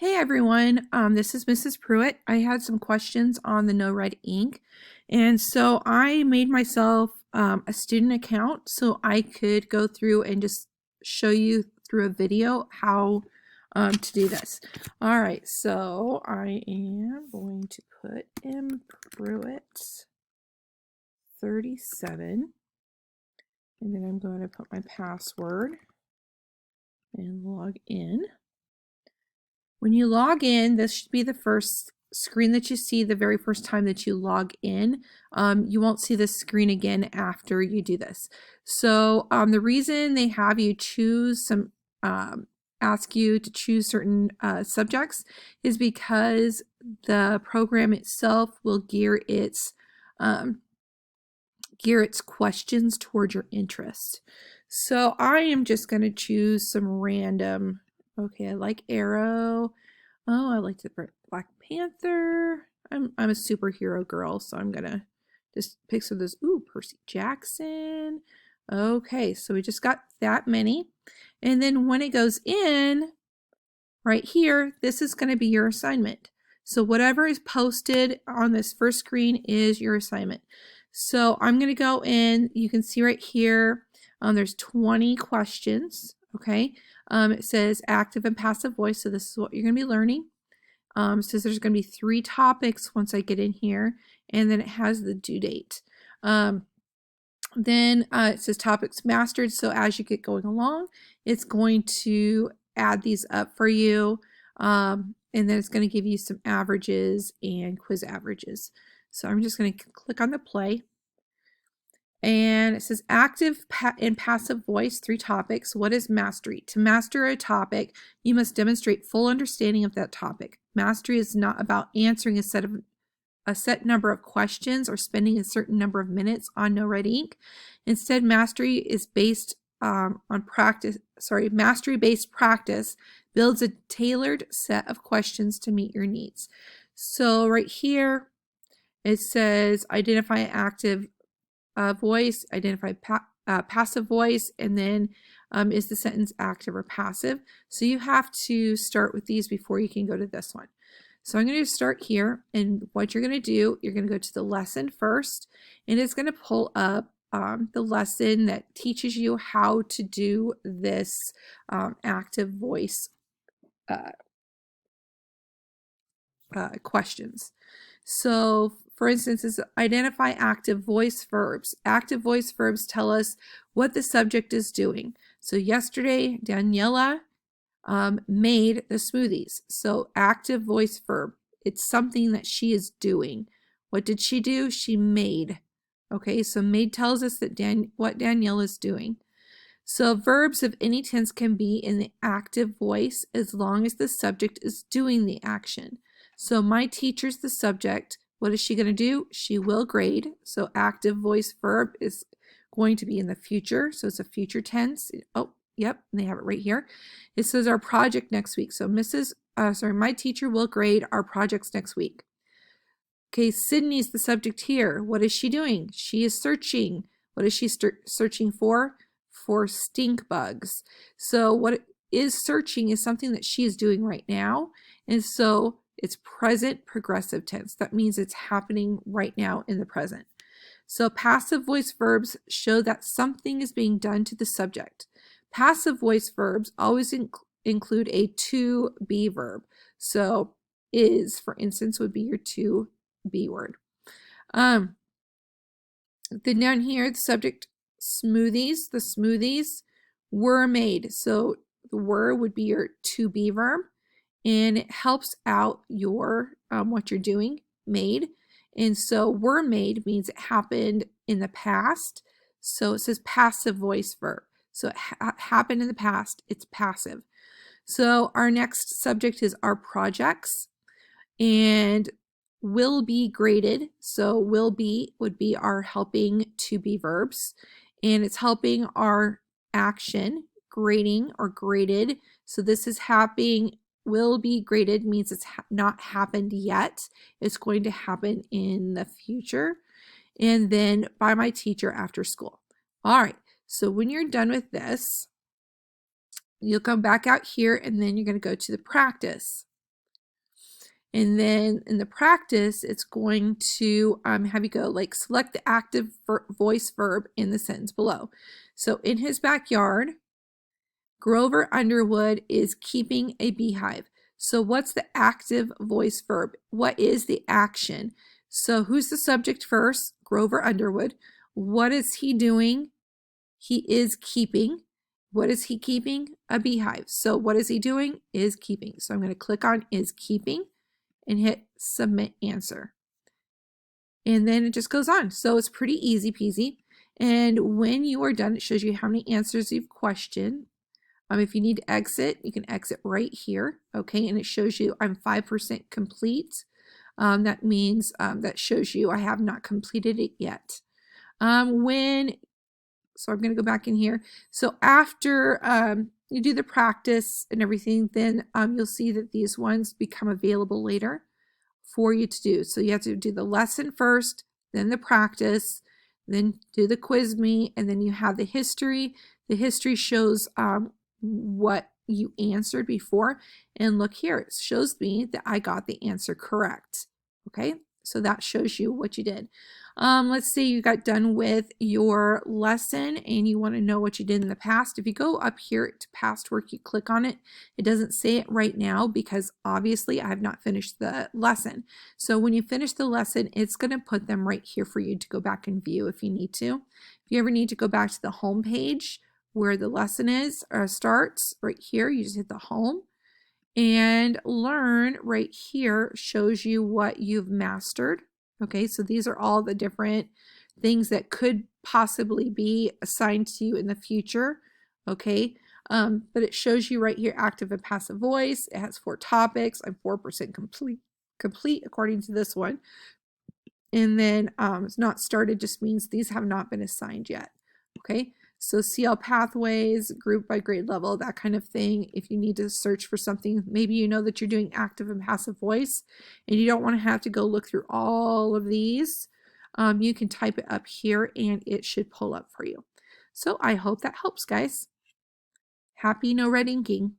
Hey everyone, this is Mrs. Pruitt. I had some questions on the No Red Ink, and so I made myself a student account so I could go through and just show you through a video how to do this. All right, so I am going to put M Pruitt 37, and then I'm going to put my password and log in. When you log in, this should be the first screen that you see the very first time that you log in. You won't see this screen again after you do this. So the reason they have you choose some, ask you to choose certain subjects is because the program itself will gear its questions towards your interest. So I am just going to choose some random. Okay, I like Arrow. Oh, I like the Black Panther. I'm a superhero girl, so I'm gonna just pick some of those. Ooh, Percy Jackson. Okay, so we just got that many. And then when it goes in, right here, this is going to be your assignment. So whatever is posted on this first screen is your assignment. So I'm going to go in. You can see right here, there's 20 questions. Okay. It says active and passive voice. So this is what you're going to be learning. It says there's going to be 3 topics once I get in here, and then it has the due date. Then it says topics mastered. So as you get going along, it's going to add these up for you. And then it's going to give you some averages and quiz averages. So I'm just going to click on the play. And it says active and passive voice, 3 topics. What is mastery? To master a topic, you must demonstrate full understanding of that topic. Mastery is not about answering a set number of questions or spending a certain number of minutes on No Red Ink. Instead, mastery is based on practice. Mastery-based practice builds a tailored set of questions to meet your needs. So right here, it says identify active voice, identify passive voice, and then is the sentence active or passive. So you have to start with these before you can go to this one. So I'm going to start here, and what you're going to do, you're going to go to the lesson first, and it's going to pull up the lesson that teaches you how to do this active voice questions. So for instance, is identify active voice verbs. Active voice verbs tell us what the subject is doing. So yesterday, Daniela made the smoothies. So active voice verb, it's something that she is doing. What did she do? She made. Okay, so made tells us that what Danielle is doing. So verbs of any tense can be in the active voice as long as the subject is doing the action. So my teacher's the subject. What is she going to do? She will grade. So active voice verb is going to be in the future. So it's a future tense. Oh, yep, they have it right here. It says our project next week. So my teacher will grade our projects next week. Okay, Sydney's the subject here. What is she doing? She is searching. What is she searching for? For stink bugs. So what is searching is something that she is doing right now. And so it's present progressive tense. That means it's happening right now in the present. So passive voice verbs show that something is being done to the subject. Passive voice verbs always include a to be verb. So is, for instance, would be your to be word. Then down here, the subject smoothies. The smoothies were made. So the were would be your to be verb, and it helps out your what you're doing, made. And so were made means it happened in the past. So it says passive voice verb. So it happened in the past. It's passive. So our next subject is our projects, and will be graded. So will be would be our helping to be verbs, and it's helping our action, grading or graded. So this is happening. Will be graded means it's not happened yet. It's going to happen in the future. And then by my teacher after school. All right. So when you're done with this, you'll come back out here, and then you're going to go to the practice. And then in the practice, it's going to have you go like select the active voice verb in the sentence below. So in his backyard, Grover Underwood is keeping a beehive. So what's the active voice verb? What is the action? So who's the subject first? Grover Underwood. What is he doing? He is keeping. What is he keeping? A beehive. So what is he doing? Is keeping. So I'm going to click on is keeping and hit submit answer. And then it just goes on. So it's pretty easy peasy. And when you are done, it shows you how many answers you've questioned. If you need to exit, you can exit right here. Okay, and it shows you I'm 5% complete. That means that shows you I have not completed it yet. So I'm going to go back in here. So after you do the practice and everything, then you'll see that these ones become available later for you to do. So you have to do the lesson first, then the practice, then do the quiz me, and then you have the history. The history shows what you answered before. And look here, it shows me that I got the answer correct. Okay, so that shows you what you did. Let's say you got done with your lesson and you want to know what you did in the past. If you go up here to past work, you click on it. It doesn't say it right now because obviously I have not finished the lesson. So when you finish the lesson, it's going to put them right here for you to go back and view if you need to. If you ever need to go back to the home page where the lesson is or starts right here, you just hit the home. And learn right here shows you what you've mastered. Okay, so these are all the different things that could possibly be assigned to you in the future. Okay, but it shows you right here active and passive voice. It has 4 topics. I'm 4% complete according to this one. And then it's not started just means these have not been assigned yet. Okay, so CL pathways, group by grade level, that kind of thing. If you need to search for something, maybe you know that you're doing active and passive voice and you don't want to have to go look through all of these, you can type it up here and it should pull up for you. So I hope that helps, guys. Happy no red inking.